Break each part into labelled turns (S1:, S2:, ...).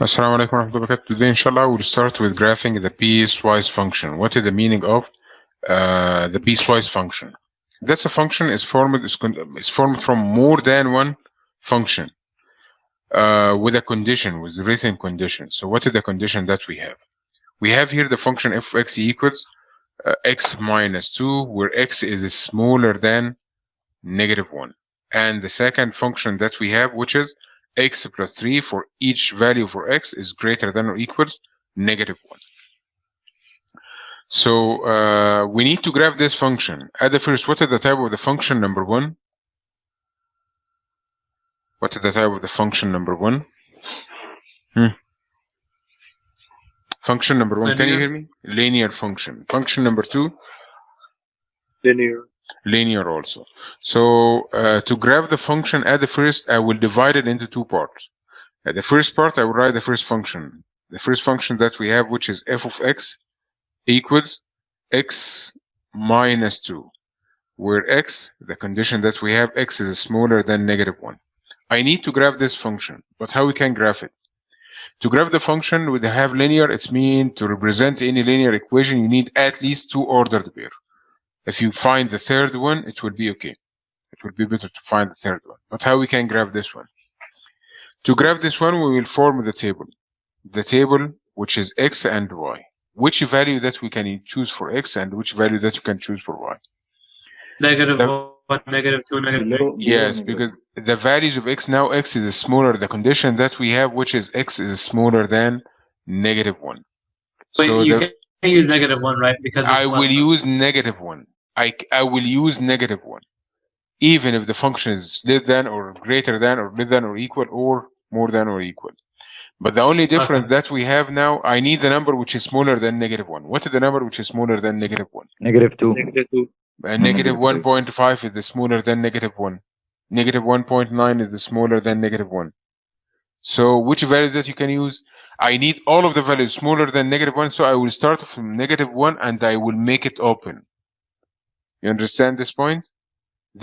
S1: Assalamu alaikum warahmatullahi wabarakatuh. Today, inshallah, we'll start with graphing the piecewise function. What is the meaning of the piecewise function? That's a function is formed from more than one function with a condition, with written condition. So what is the condition that we have? We have here the function f of x equals x minus 2, where x is smaller than -1. And the second function that we have, which is x plus 3 for each value for x is greater than or equals -1. So we need to graph this function. At the first, what is the type of the function number 1? What is the type of the function number 1? Function number 1, can you hear me? Linear function. Function number 2?
S2: Linear.
S1: Linear also. So to graph the function at the first, I will divide it into two parts. At the first part, I will write the first function. The first function that we have, which is f of x equals x minus 2, where x, the condition that we have, x is smaller than -1. I need to graph this function, but how we can graph it? To graph the function with have linear, it's mean to represent any linear equation, you need at least two ordered pair. If you find the third one, it will be okay. It will be better to find the third one. But how we can graph this one? To graph this one, we will form the table. The table, which is x and y. Which value that we can choose for x and which value that you can choose for y?
S2: -1, -2, -3.
S1: Yes, because the values of x now, x is smaller. The condition that we have, which is x is smaller than -1.
S2: But so you can use -1, right? Because
S1: I will use -1. I will use -1, even if the function is less than or greater than or less than or equal or more than or equal. But the only difference that we have now, I need the number which is smaller than -1. What is the number which is smaller than -1?
S3: -2.
S2: -2.
S1: And -1.5 is the smaller than -1. -1.9 is the smaller than -1. So which value that you can use? I need all of the values smaller than -1, so I will start from -1 and I will make it open. You understand this point?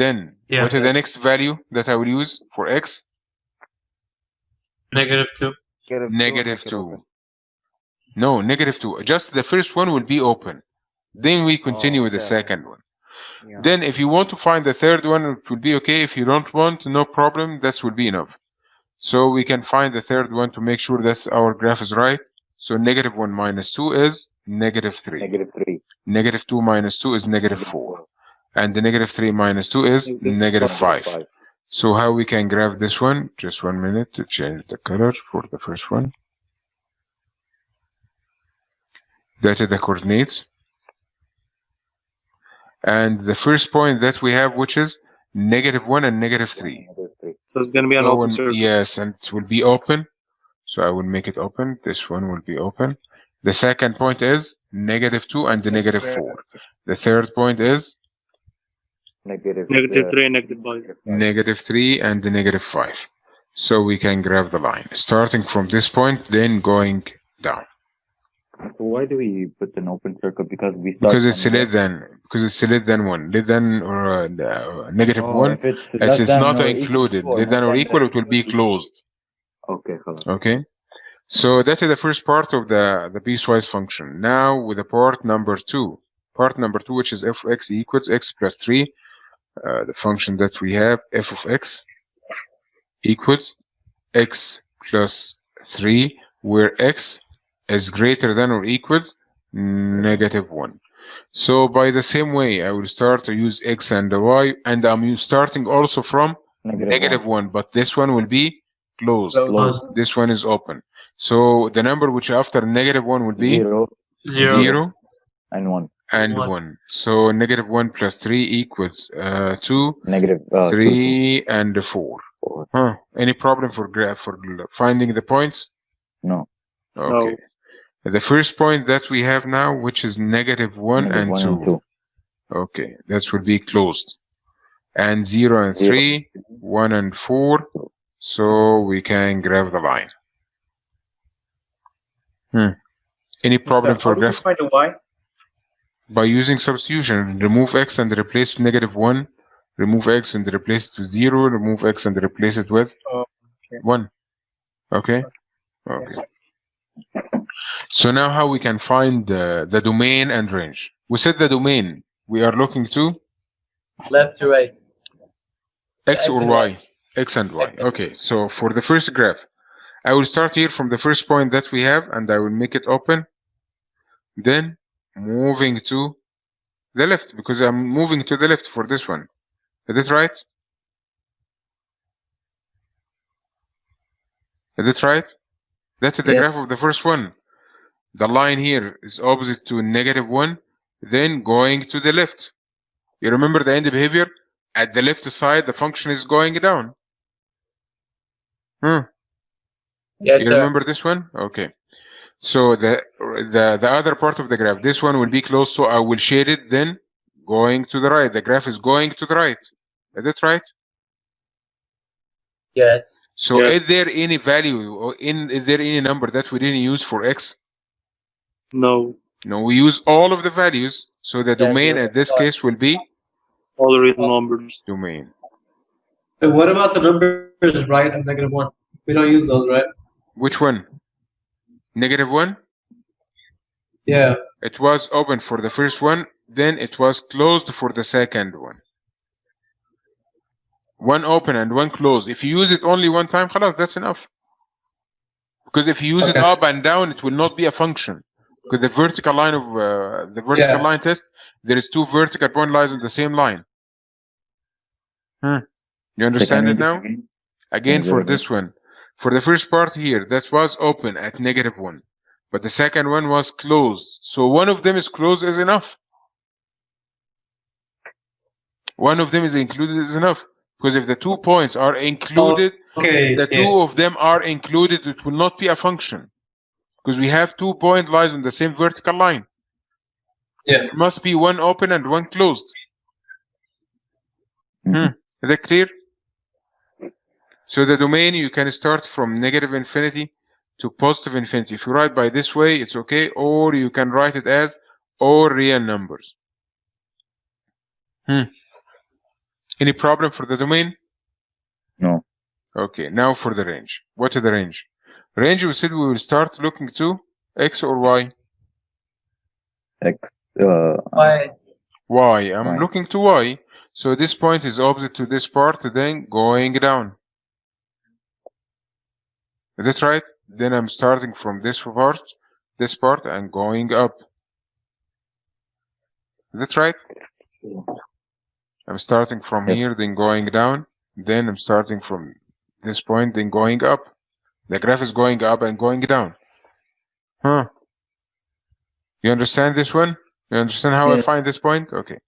S1: Then, what is the next value that I will use for x?
S2: -2.
S1: -2. No, -2. Just the first one will be open. Then we continue with the second one.
S3: Yeah.
S1: Then if you want to find the third one, it will be okay. If you don't want, no problem. That will be enough. So we can find the third one to make sure that our graph is right. So -1 minus 2 is -3. -2 minus 2 is -4. And the -3 minus 2 is -5. So how we can graph this one? Just 1 minute to change the color for the first one. That is the coordinates. And the first point that we have, which is -1 and -3.
S2: So it's going to be an open circle.
S1: Yes, and it will be open. So I will make it open. This one will be open. The second point is -2 and the -4. The third point is
S2: -3 and -5.
S1: -3 and the -5. So we can graph the line starting from this point, then going down.
S3: So why do we put an open circle? Because
S1: it's less than 1, less than or -1. It's not included. Less than or equal, it will be closed.
S3: Okay.
S1: Okay. So that is the first part of the piecewise function. Now with the part number 2. Part number 2, which is f of x equals x plus 3. The function that we have, f of x equals x plus 3, where x is greater than or equals -1. So by the same way, I will start to use x and y, and I'm starting also from -1, but this one will be closed. This one is open. So the number which after -1 will be 0
S3: and 1.
S1: And 1. So -1 plus 3 equals 2,
S3: -3
S1: 3 and 4. Any problem for finding the points?
S3: No.
S1: Okay. The first point that we have now, which is -1 and 2. Okay, that will be closed. And 0 and 3, 1 and 4. So we can graph the line. Any problem for graph?
S2: Find a y?
S1: By using substitution, remove x and replace -1, remove x and replace it to 0, remove x and replace it with 1. Okay? Okay. So now how we can find the domain and range? We said the domain we are looking to
S4: left to right.
S1: X or
S4: and
S1: Y? X and Y.
S4: X and
S1: Okay, so for the first graph, I will start here from the first point that we have and I will make it open. Then moving to the left because I'm moving to the left for this one. Is it right? Is it right? That's the
S4: Yeah.
S1: graph of the first one. The line here is opposite to -1, then going to the left. You remember the end behavior? At the left side, the function is going down.
S4: Yes,
S1: You
S4: sir.
S1: remember this one? Okay. So the other part of the graph, this one will be closed, so I will shade it, then going to the right. The graph is going to the right. Is it right?
S4: Yes.
S1: So
S2: Yes.
S1: is there any value or is there any number that we didn't use for x?
S2: No.
S1: No, we use all of the values. So the domain
S4: zero
S1: at this
S4: point five.
S1: case will be
S2: All real numbers.
S1: domain.
S2: And what about the numbers right of -1? We don't use those, right?
S1: Which one? -1?
S2: Yeah.
S1: It was open for the first one, then it was closed for the second one. One open and one closed. If you use it only one time, خلاص, that's enough. Because if you use it up and down, it will not be a function. Because the vertical line of the vertical line test, there is two vertical point lines on the same line. You understand it now? Again, for this one, for the first part here, that was open at -1, but the second one was closed. So one of them is closed is enough. One of them is included is enough. Because if the 2 points are included, the two of them are included, it will not be a function. Because we have 2 point lines on the same vertical line.
S2: Yeah.
S1: There must be one open and one closed. Is that clear? So the domain, you can start from -infinity to +infinity. If you write by this way, it's okay, or you can write it as all real numbers. Any problem for the domain?
S3: No.
S1: Okay, now for the range. What is the range? Range, we said we will start looking to X or Y?
S3: X.
S4: Y.
S1: Y. I'm
S3: Y.
S1: looking to Y. So this point is opposite to this part, then going down. Is that right? Then I'm starting from this part, and going up. Is that right? I'm starting from
S3: Yep.
S1: here, then going down. Then I'm starting from this point, then going up. The graph is going up and going down. You understand this one? You understand how I
S4: Yes.
S1: find this point? Okay.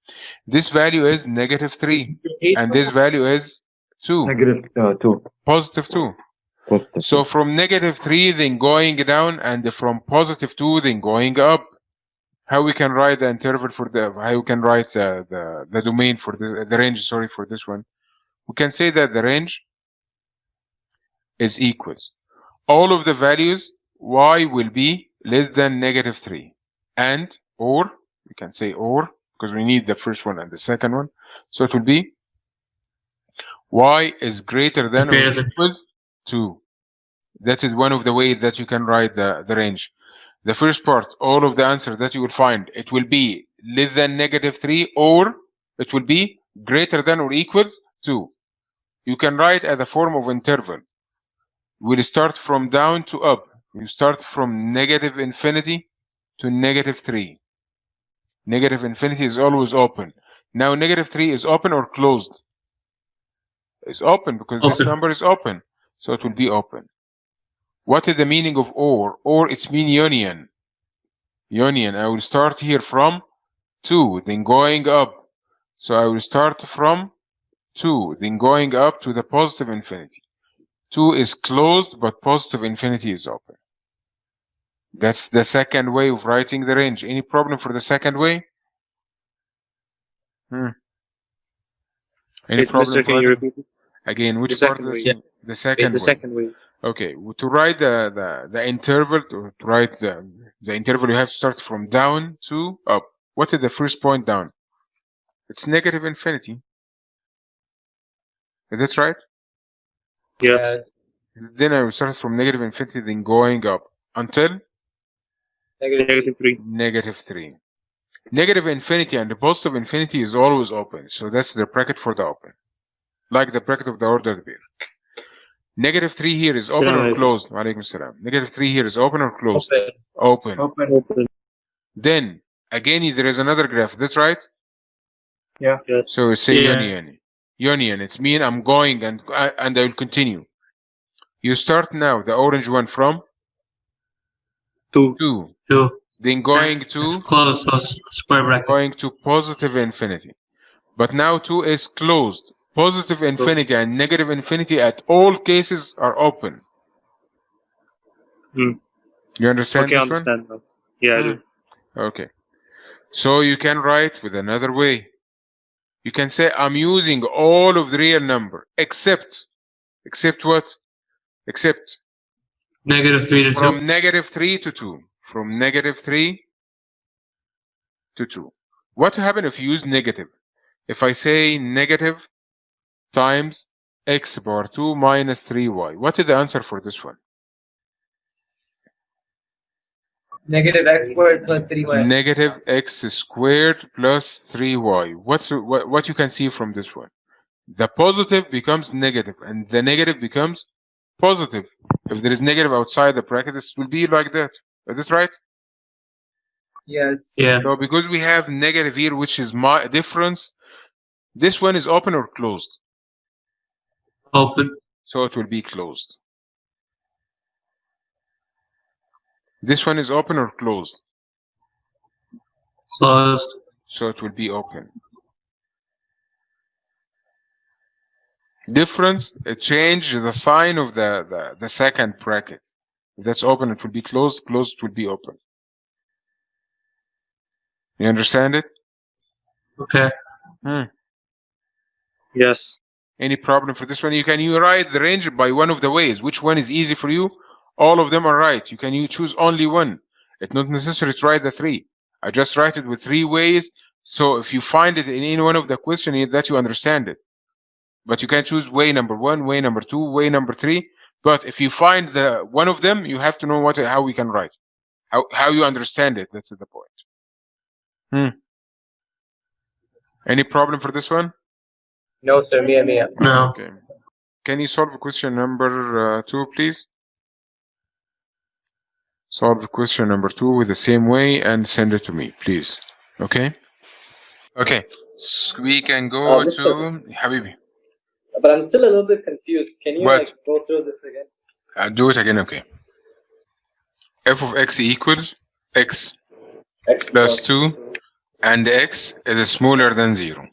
S1: This value is -3, and this value is 2.
S3: -2.
S1: +2.
S3: Positive.
S1: So from -3, then going down, and from +2, then going up. How we can write the interval for how we can write the domain for the range, sorry, for this one. We can say that the range is equals all of the values y will be less than -3, and or we can say or because we need the first one and the second one. So it will be y is greater than or equals 2. That is one of the ways that you can write the range. The first part, all of the answer that you will find, it will be less than -3 or it will be greater than or equals 2. You can write as a form of interval. We'll start from down to up. You start from -infinity to -3. -infinity is always open. Now -3 is open or closed? It's open because this number is open. So it will be open. What is the meaning of or? Or it's mean union. Union. I will start here from 2, then going up. So I will start from 2, then going up to the +infinity. 2 is closed, but +infinity is open. That's the second way of writing the range. Any problem for the second way? Any problem?
S2: Mister, can you repeat it?
S1: Again, which
S2: The
S1: part?
S2: second way.
S1: The second
S2: The
S1: way.
S2: second way.
S1: Okay, to write the interval, to write the interval, you have to start from down to up. What is the first point down? It's -infinity. Is that right?
S2: Yes.
S1: Then I will start from -infinity, then going up. until
S4: Negative.
S1: -3. Negative infinity and the positive infinity is always open. So that's the bracket for the open. Like the bracket of the ordered pair. -3 here is open or
S2: Assalamu
S1: closed? Walaikum salam. -3 here is open or closed?
S4: Open.
S1: Open. Then again there is another graph. That's right.
S2: Yeah.
S1: So we say
S2: Yeah.
S1: union. It's mean I'm going and I will continue. You start now the orange one from
S3: 2.
S1: 2.
S2: 2.
S1: Then going
S2: It's
S1: to
S2: closed, so it's square bracket.
S1: going to positive infinity. But now 2 is closed. Positive infinity and negative infinity at all cases are open.
S3: Hmm.
S1: You understand
S3: Okay, I
S1: this one?
S3: understand that. Yeah, I do.
S1: Okay. So you can write with another way. You can say I'm using all of the real number except what? Except
S2: -3 to 2.
S1: from -3 to 2. From -3 to 2. What happens if you use negative? If I say negative times x power 2 minus 3y, what is the answer for this one?
S4: Negative x squared plus 3y.
S1: Negative x squared plus 3y. What you can see from this one? The positive becomes negative and the negative becomes positive. If there is negative outside the bracket, this will be like that. Is this right?
S4: Yes.
S2: Yeah.
S1: So because we have negative here, which is my difference, this one is open or closed.
S2: Open.
S1: So it will be closed. This one is open or closed.
S2: Closed.
S1: So it will be open. Difference, change the sign of the second bracket. If that's open, it will be closed. Closed, it will be open. You understand it?
S2: Okay.
S3: Yes.
S1: Any problem for this one? You write the range by one of the ways. Which one is easy for you? All of them are right. You choose only one. It's not necessary to write the 3. I just write it with 3 ways. So if you find it in any one of the questions, that you understand it. But you can choose way number 1, way number 2, way number 3. But if you find the one of them, you have to know how we can write. How you understand it. That's the point. Any problem for this one?
S4: No, sir. Mia.
S2: No.
S1: Okay. Can you solve question number 2, please? Solve question number 2 with the same way and send it to me, please. Okay? Okay. So we can go to Habibi.
S4: But I'm still a little bit confused. Can you
S1: What?
S4: go through this again?
S1: I'll do it again, okay. F of x equals x plus 2 and x is smaller than 0.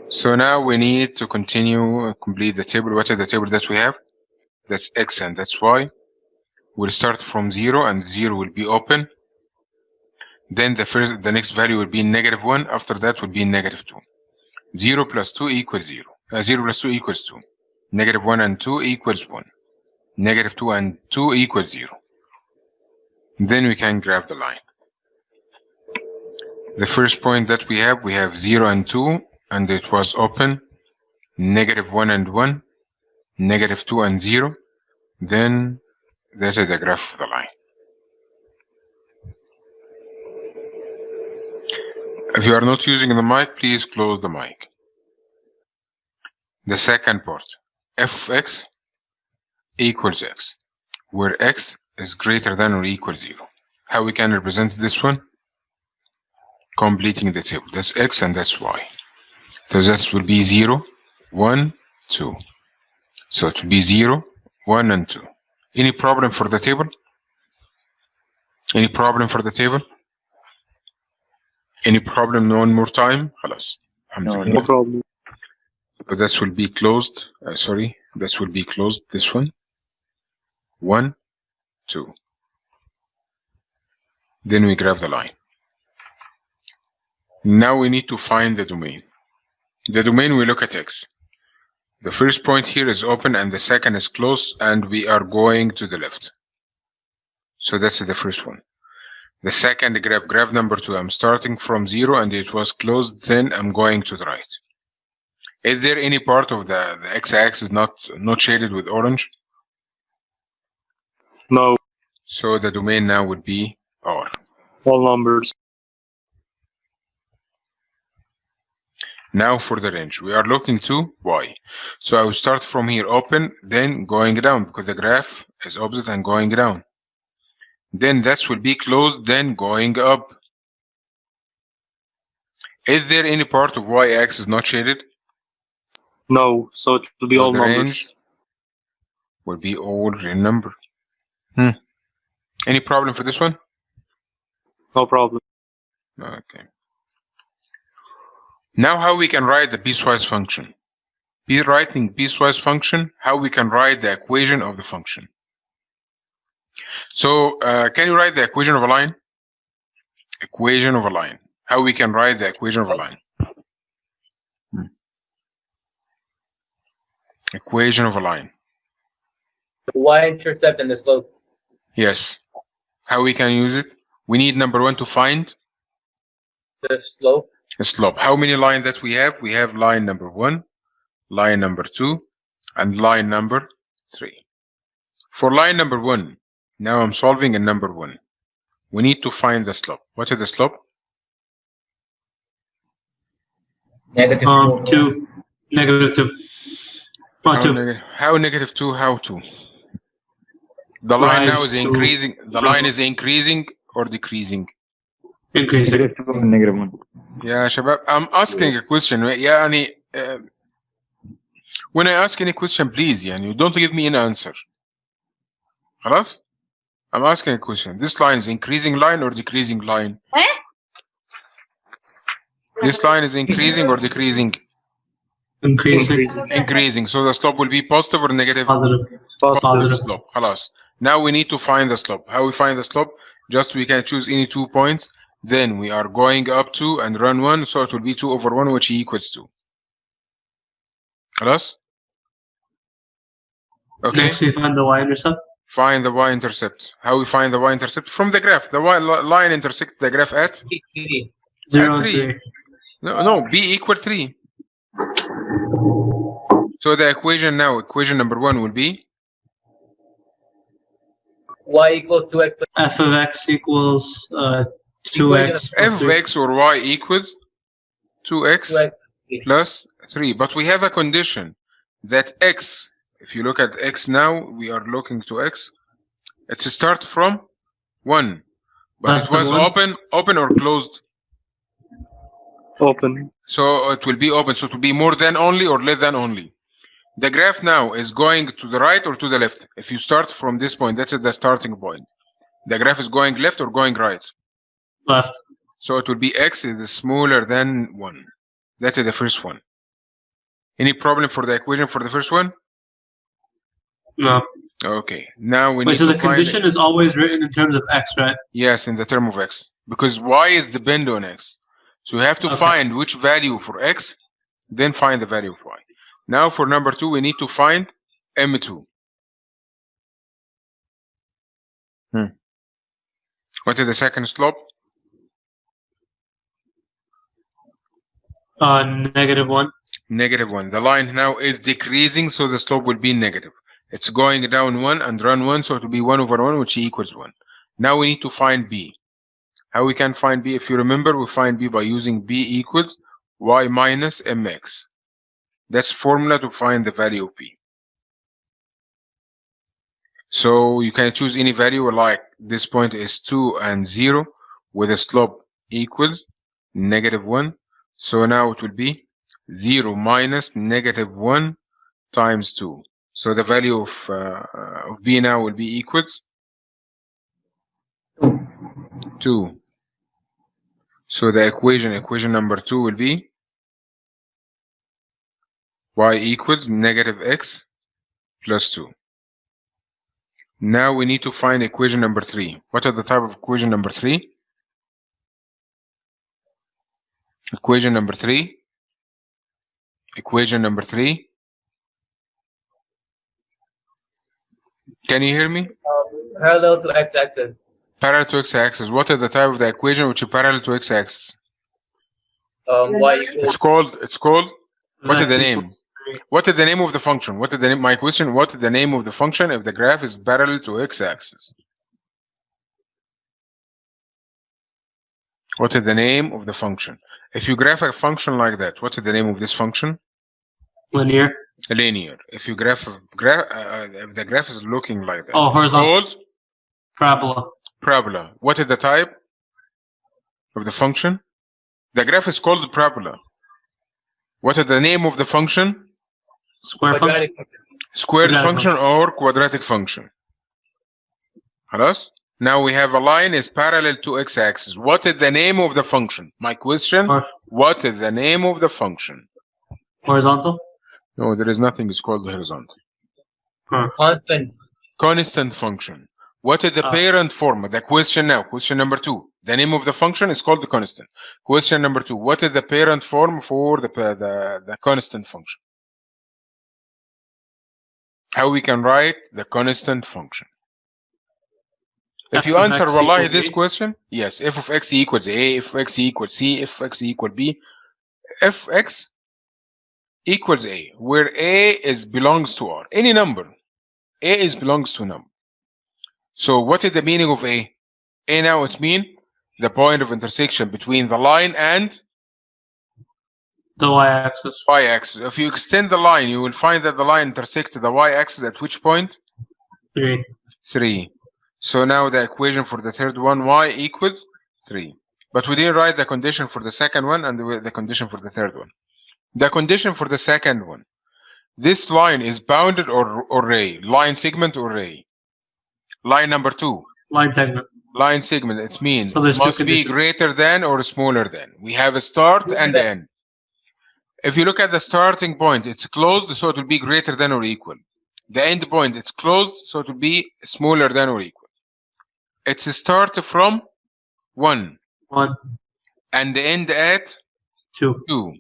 S1: So now we need to continue, complete the table. What is the table that we have? That's x and that's y. We'll start from 0 and 0 will be open. Then the next value will be -1. After that will be -2. 0 plus 2 equals 0. 0 plus 2 equals 2. -1 and 2 equals 1. -2 and 2 equals 0. Then we can graph the line. The first point that we have 0 and 2, and it was open. -1 and 1. -2 and 0. Then that is the graph of the line. If you are not using the mic, please close the mic. The second part, f of x equals x, where x is greater than or equals 0. How we can represent this one? Completing the table. That's x and that's y. So that will be 0, 1, 2. So it will be 0, 1, and 2. Any problem for the table? Any problem for the table? Any problem one more time? خلاص.
S3: No problem.
S1: So that will be closed. That will be closed. This one. 1, 2. Then we graph the line. Now we need to find the domain. The domain, we look at x. The first point here is open and the second is closed, and we are going to the left. So that's the first one. The second graph number 2, I'm starting from 0 and it was closed, then I'm going to the right. Is there any part of the x-axis not shaded with orange?
S3: No.
S1: So the domain now would be R.
S5: All numbers.
S1: Now for the range, we are looking to Y. So I will start from here open, then going down because the graph is opposite and going down. Then that will be closed, then going up. Is there any part of Y-axis not shaded?
S5: No, so it will be
S1: So
S5: all
S1: the
S5: numbers.
S1: range will be all real number. Any problem for this one?
S5: No problem.
S1: Okay. Now how we can write the piecewise function? Writing piecewise function, how we can write the equation of the function. So can you write the equation of a line? Equation of a line. How we can write the equation of a line? Equation of a line.
S4: Y-intercept and the slope.
S1: Yes. How we can use it? We need number one to find
S4: The slope.
S1: the slope. How many lines that we have? We have line number 1, line number 2, and line number 3. For line number 1, now I'm solving in number 1. We need to find the slope. What is the slope?
S4: Negative
S2: 2. Negative 2.
S1: How negative 2? How 2? The line now
S2: Rise
S1: is
S2: to-
S1: increasing. The line is increasing or decreasing?
S2: Increasing.
S3: -1.
S1: Yeah, Shabab, I'm asking a question. يعني, when I ask any question, please, you don't give me an answer. خلاص? I'm asking a question. This line is increasing line or decreasing line? This line is increasing or decreasing?
S2: Increasing.
S1: Increasing. So the slope will be positive or negative?
S2: Positive.
S1: Positive slope. خلاص. Now we need to find the slope. How we find the slope? Just we can choose any 2 points. Then we are going up 2 and run 1. So it will be 2/1, which equals 2. خلاص? Okay.
S2: Next, we find the y-intercept.
S1: Find the y-intercept. How we find the y-intercept? From the graph. The line intersects the graph at?
S2: 0 and
S1: 3.
S2: 3.
S1: No, b equal 3. So the equation now, equation number 1 will be?
S4: Y equals 2x plus
S2: F of x equals 2x
S1: F
S2: plus
S1: of
S2: 3.
S1: x or y equals 2x
S4: 2x.
S1: plus 3. But we have a condition that x, if you look at x now, we are looking to x. It start from 1. But
S2: Less
S1: it was
S2: than 1.
S1: open or closed?
S5: Open.
S1: So it will be open. So it will be more than only or less than only. The graph now is going to the right or to the left. If you start from this point, that's the starting point. The graph is going left or going right.
S2: Left.
S1: So it will be x is smaller than 1. That is the first one. Any problem for the equation for the first one?
S2: No.
S1: Okay. Now we need
S2: Wait, so
S1: to
S2: the
S1: find
S2: condition is always written in terms of x, right?
S1: Yes, in the term of x. Because y is depend on x. So we have to
S2: Okay.
S1: find which value for x, then find the value of y. Now for number 2, we need to find M2. What is the second slope?
S2: -1.
S1: -1. The line now is decreasing, so the slope will be negative. It's going down 1 and run 1, so it will be 1/1, which equals 1. Now we need to find b. How we can find b? If you remember, we find b by using b equals y minus mx. That's formula to find the value of b. So you can choose any value, like this point is 2 and 0, with a slope equals -1. So now it will be 0 minus -1 times 2. So the value of b now will be equals 2. So the equation number 2 will be y equals -x plus 2. Now we need to find equation number 3. What is the type of equation number 3? Equation number 3. Equation number 3. Can you hear me?
S4: parallel to x-axis.
S1: Parallel to x-axis. What is the type of the equation which is parallel to x-axis?
S4: Y equals
S1: It's called. What is
S2: X
S1: the name?
S2: equals 3.
S1: What is the name of the function? What is the name? My question. What is the name of the function if the graph is parallel to x-axis? What is the name of the function? If you graph a function like that, what is the name of this function?
S2: Linear.
S1: Linear. If you if the graph is looking like that,
S2: Oh,
S1: it's
S2: horizontal.
S1: called
S2: Parabola.
S1: parabola. What is the type of the function? The graph is called parabola. What is the name of the function?
S2: Square function.
S4: Quadratic function.
S1: Squared
S2: Quadratic
S1: function or quadratic function. خلاص? Now we have a line is parallel to x-axis. What is the name of the function? My question, what is the name of the function?
S2: Horizontal.
S1: No, there is nothing is called horizontal.
S4: Constant.
S1: Constant function. What is the parent form? The question now, question number 2. The name of the function is called the constant. Question number 2. What is the parent form for the constant function? How we can write the constant function? If you answer wallahi this question, yes, f of x equals a, f of x equals c, f of x equals b, f x equals a, where a is belongs to r. Any number, a is belongs to number. So what is the meaning of a? A now it means the point of intersection between the line and
S2: the y-axis.
S1: Y-axis. If you extend the line, you will find that the line intersects the y-axis at which point?
S2: 3.
S1: 3. So now the equation for the third one, y equals 3. But we didn't write the condition for the second one and the condition for the third one. The condition for the second one, this line is bounded or ray, line segment or ray. Line number 2.
S2: Line segment.
S1: Line segment, it means
S2: So there's
S1: must
S2: two
S1: be
S2: conditions.
S1: greater than or smaller than. We have a start and end. If you look at the starting point, it's closed, so it will be greater than or equal. The end point, it's closed, so it will be smaller than or equal. It's a start from 1.
S2: 1.
S1: And the end at
S2: 2.
S1: 2.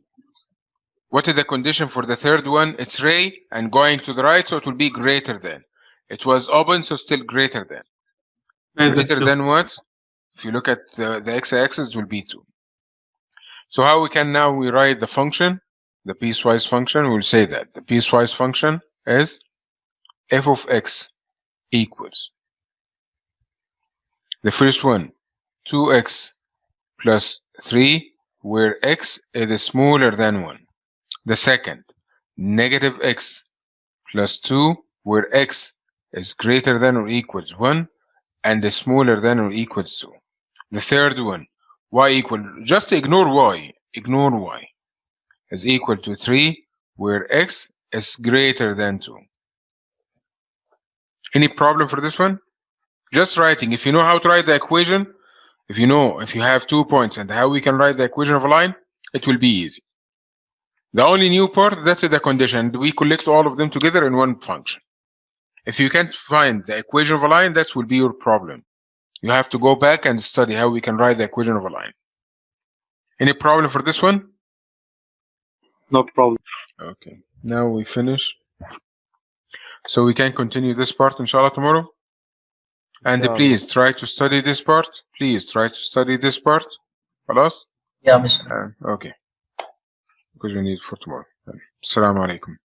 S1: What is the condition for the third one? It's ray and going to the right, so it will be greater than. It was open, so still greater than. Greater than what? If you look at the x-axis, it will be 2. So how we can now we write the function, the piecewise function, we'll say that the piecewise function is f of x equals the first one, 2x plus 3, where x is smaller than 1. The second, negative x plus 2, where x is greater than or equals 1 and is smaller than or equals 2. The third one, y equal, just ignore y, is equal to 3, where x is greater than 2. Any problem for this one? Just writing. If you know how to write the equation, if you have 2 points and how we can write the equation of a line, it will be easy. The only new part, that's the condition. We collect all of them together in one function. If you can't find the equation of a line, that will be your problem. You have to go back and study how we can write the equation of a line. Any problem for this one?
S5: No problem.
S1: Okay. Now we finish. So we can continue this part, inshallah, tomorrow. And please try to study this part. Please try to study this part. خلاص?
S4: Yeah, Mr.
S1: Okay. Because we need it for tomorrow. Assalamu alaikum.